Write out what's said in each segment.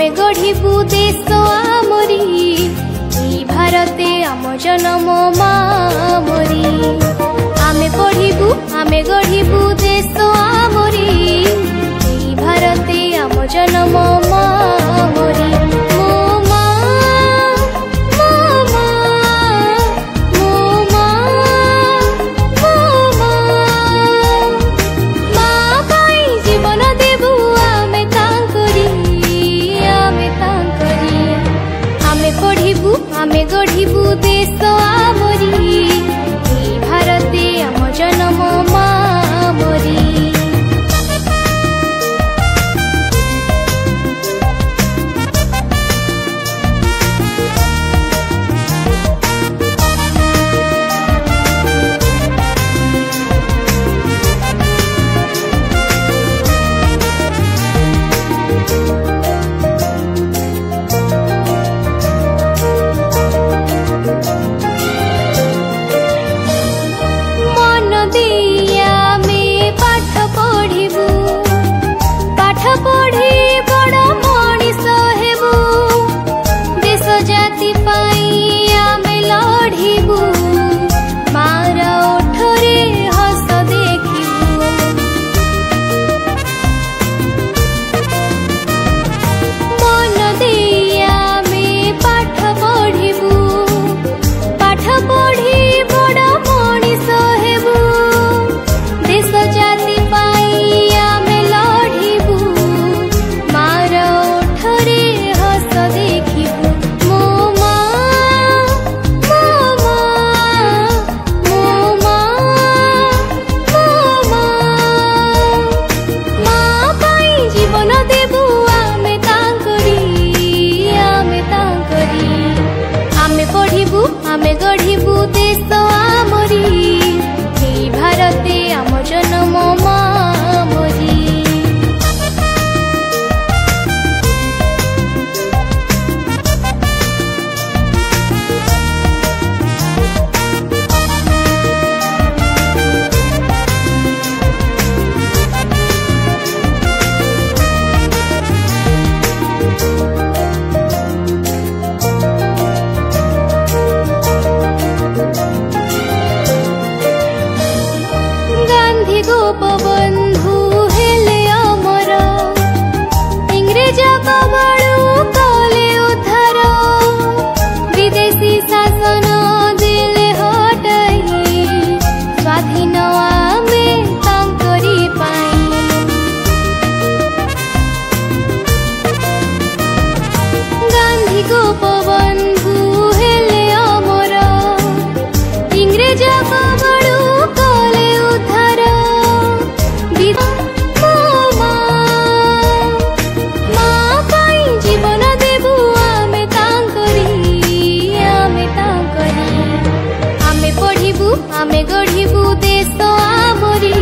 आमे गढ़िबू देश आमरी भारते आम जनम मामरी आमे पढ़िबू आमे गढ़िबू देश आमरी भारते आम जनम मामरी आमे गढ़िबू देश आमरी भारते आम जनम मामरी आमे गढ़िबू देश आमरी भारते आम जनम मामरी गोपबंधु हेले अमर इंग्रेज कबड़ू कले उद्धार विदेशी शासन दिले हटाई स्वाधीन आमे तांकरी पाई गांधी गोपबंधु हेले अमर इंग्रेज कबड़ू कले उद्धार जीवन देबू आमे आमे पढ़िबू आमे गढ़िबू देश आमरी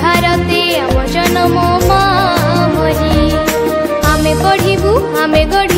भारते आम जनम मामरी आमे पढ़िबू आमे गढ़